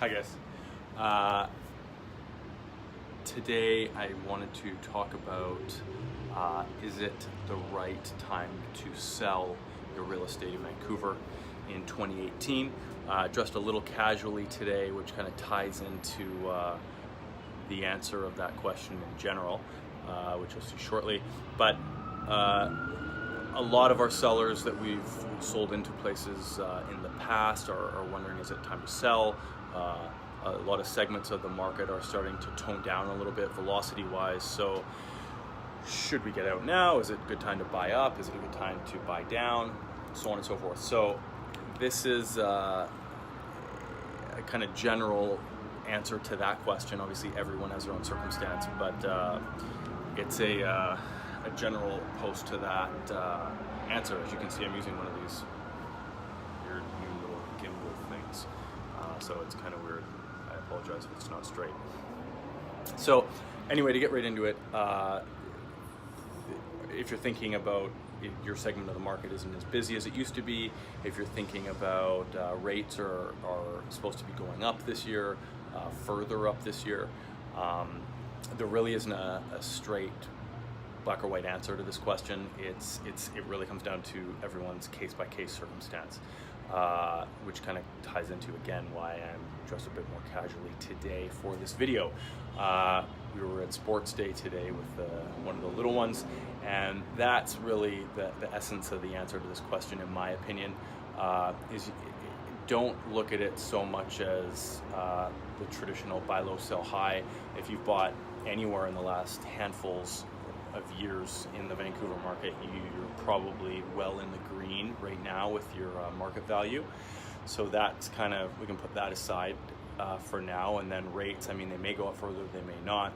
Hi guys. Today I wanted to talk about is it the right time to sell your real estate in Vancouver in 2018. Dressed a little casually today, which kind of ties into the answer of that question in general, which you'll see shortly. But a lot of our sellers that we've sold into places in the past are wondering, is it time to sell? A lot of segments of the market are starting to tone down a little bit velocity wise. So should we get out now? Is it a good time to buy up? Is it a good time to buy down? So on and so forth. So this is a kind of general answer to that question. Obviously everyone has their own circumstance, but it's a general post to that answer. As you can see, I'm using one of these weird new little gimbal things, so it's kind of weird. I apologize if it's not straight. So anyway, to get right into it, if you're thinking about if your segment of the market isn't as busy as it used to be, if you're thinking about rates are supposed to be going up this year, further up this year, there really isn't a straight black or white answer to this question. It really comes down to everyone's case-by-case circumstance, which kind of ties into, again, why I'm dressed a bit more casually today for this video. We were at sports day today with one of the little ones, and that's really the essence of the answer to this question, in my opinion. Is don't look at it so much as the traditional buy low, sell high. If you've bought anywhere in the last handfuls of years in the Vancouver market, you're probably well in the green right now with your market value. So that's kind of, we can put that aside for now. And then rates, I mean, they may go up further, they may not.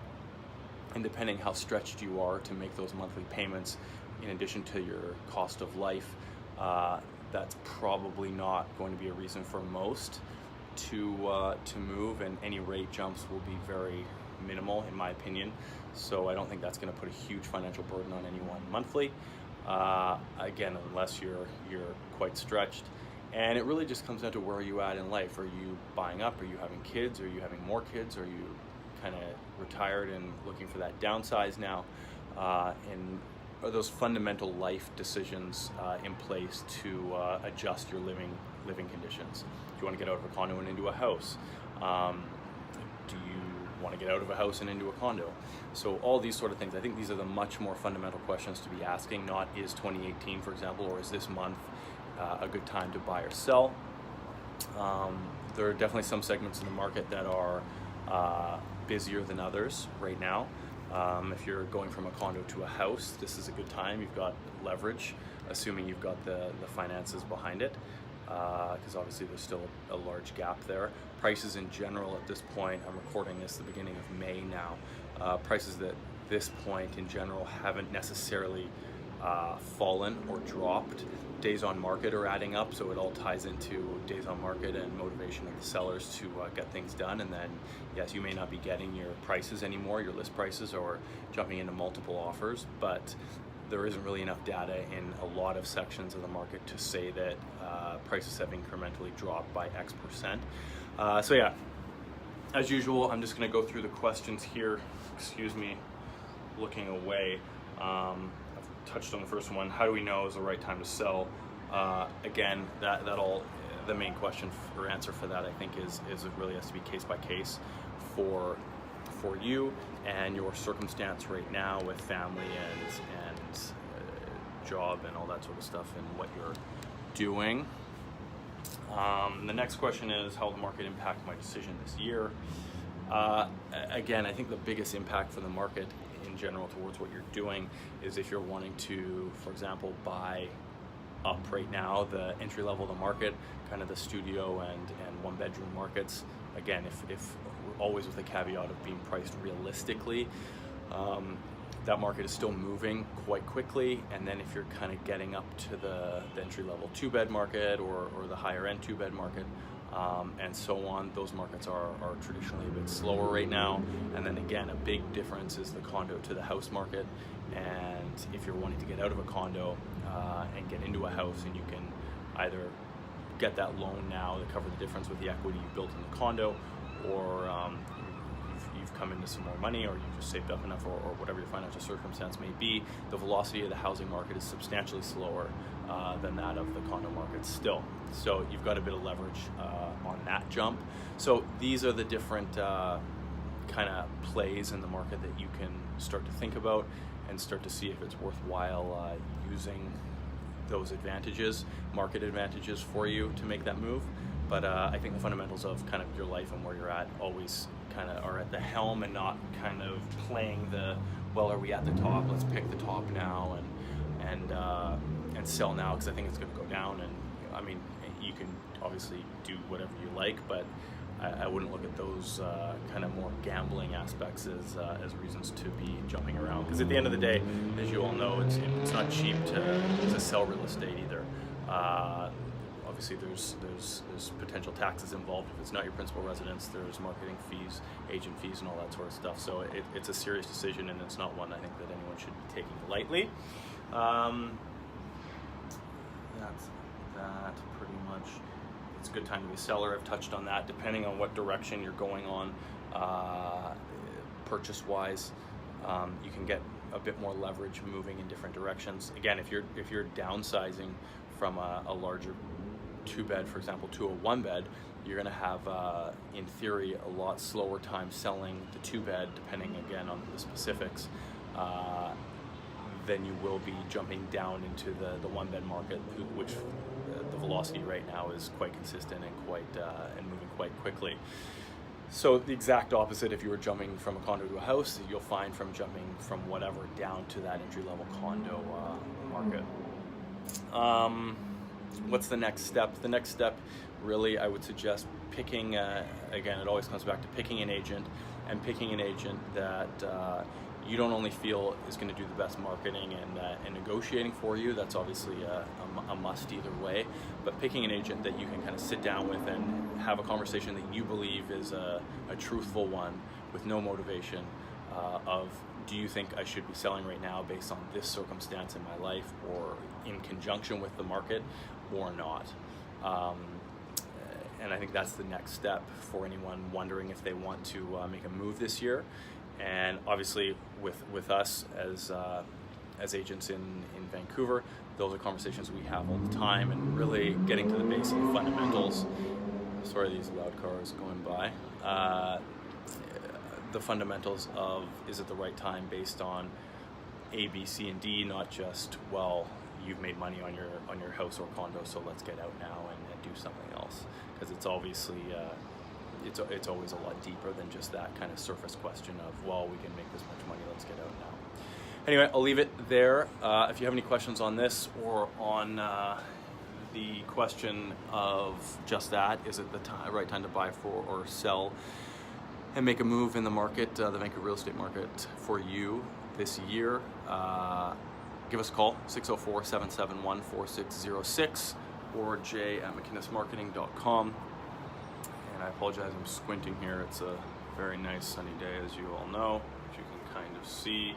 And depending how stretched you are to make those monthly payments, in addition to your cost of life, that's probably not going to be a reason for most to move, and any rate jumps will be very minimal, in my opinion. So I don't think that's going to put a huge financial burden on anyone monthly, again, unless you're quite stretched. And it really just comes down to where are you at in life. Are you buying up? Are you having kids? Are you having more kids? Are you kind of retired and looking for that downsize now? And are those fundamental life decisions in place to adjust your living conditions? Do you want to get out of a condo and into a house? Do you want to get out of a house and into a condo? So all these sort of things, I think these are the much more fundamental questions to be asking, not is 2018, for example, or is this month a good time to buy or sell? There are definitely some segments in the market that are busier than others right now. If you're going from a condo to a house, this is a good time. You've got leverage, assuming you've got the finances behind it, because obviously there's still a large gap there. Prices in general at this point, I'm recording this the beginning of May now, prices at this point in general haven't necessarily fallen or dropped. Days on market are adding up, so it all ties into days on market and motivation of the sellers to get things done. And then, yes, you may not be getting your prices anymore, your list prices, or jumping into multiple offers, but there isn't really enough data in a lot of sections of the market to say that prices have incrementally dropped by X percent. So yeah, as usual, I'm just going to go through the questions here. Excuse me, looking away. I've touched on the first one. How do we know is the right time to sell? Again, the main question or answer for that, I think, is it really has to be case by case for you and your circumstance right now with family and job and all that sort of stuff and what you're doing. The next question is, how will the market impact my decision this year? Again, I think the biggest impact for the market in general towards what you're doing is if you're wanting to, for example, buy up right now the entry level of the market, kind of the studio and one bedroom markets. Again, if always with the caveat of being priced realistically, that market is still moving quite quickly. And then if you're kind of getting up to the entry level 2-bed market or the higher end 2-bed market, and so on, those markets are traditionally a bit slower right now. And then again, a big difference is the condo to the house market. And if you're wanting to get out of a condo and get into a house, and you can either get that loan now to cover the difference with the equity you built in the condo, or you've come into some more money, or you've just saved up enough, or whatever your financial circumstance may be, the velocity of the housing market is substantially slower than that of the condo market still. So you've got a bit of leverage on that jump. So these are the different kind of plays in the market that you can start to think about and start to see if it's worthwhile using those advantages, market advantages for you to make that move. But I think the fundamentals of kind of your life and where you're at always kind of are at the helm, and not kind of playing the, well, are we at the top? Let's pick the top now and sell now because I think it's going to go down. And I mean, you can obviously do whatever you like, but I wouldn't look at those kind of more gambling aspects as reasons to be jumping around. Because at the end of the day, as you all know, it's not cheap to sell real estate either. Obviously, there's potential taxes involved if it's not your principal residence. There's marketing fees, agent fees, and all that sort of stuff. So it's a serious decision, and it's not one I think that anyone should be taking lightly. That's that pretty much. It's a good time to be a seller. I've touched on that. Depending on what direction you're going on, purchase-wise, you can get a bit more leverage moving in different directions. Again, if you're downsizing from a larger 2-bed, for example, to a 1-bed, you're going to have, in theory, a lot slower time selling the 2-bed, depending again on the specifics, than you will be jumping down into the 1-bed market, which the velocity right now is quite consistent and moving quite quickly. So the exact opposite, if you were jumping from a condo to a house, you'll find from jumping from whatever down to that entry-level condo market. What's the next step? The next step, really, I would suggest picking, again, it always comes back to picking an agent, and picking an agent that you don't only feel is going to do the best marketing and negotiating for you. That's obviously a must either way, but picking an agent that you can kind of sit down with and have a conversation that you believe is a truthful one, with no motivation of, do you think I should be selling right now based on this circumstance in my life, or in conjunction with the market, or not? And I think that's the next step for anyone wondering if they want to make a move this year. And obviously with us as agents in Vancouver, those are conversations we have all the time, and really getting to the base of the fundamentals. Sorry, these loud cars going by. The fundamentals of, is it the right time based on A, B, C, and D, not just, well, you've made money on your house or condo, so let's get out now and do something else. Because it's obviously it's always a lot deeper than just that kind of surface question of, well, we can make this much money, let's get out now. Anyway, I'll leave it there. If you have any questions on this, or on the question of just that, is it the right time to buy for or sell and make a move in the market, the Vancouver real estate market for you this year, give us a call, 604-771-4606, or j@McInnesMarketing.com. And I apologize, I'm squinting here. It's a very nice sunny day, as you all know, which you can kind of see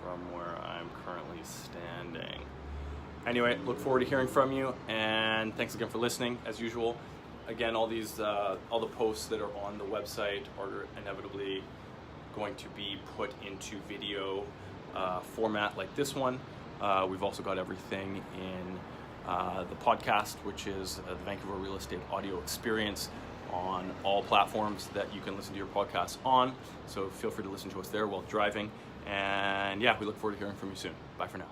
from where I'm currently standing. Anyway, look forward to hearing from you, and thanks again for listening, as usual. Again, all the posts that are on the website are inevitably going to be put into video format like this one. We've also got everything in the podcast, which is the Vancouver Real Estate audio experience, on all platforms that you can listen to your podcast on. So feel free to listen to us there while driving. And yeah, we look forward to hearing from you soon. Bye for now.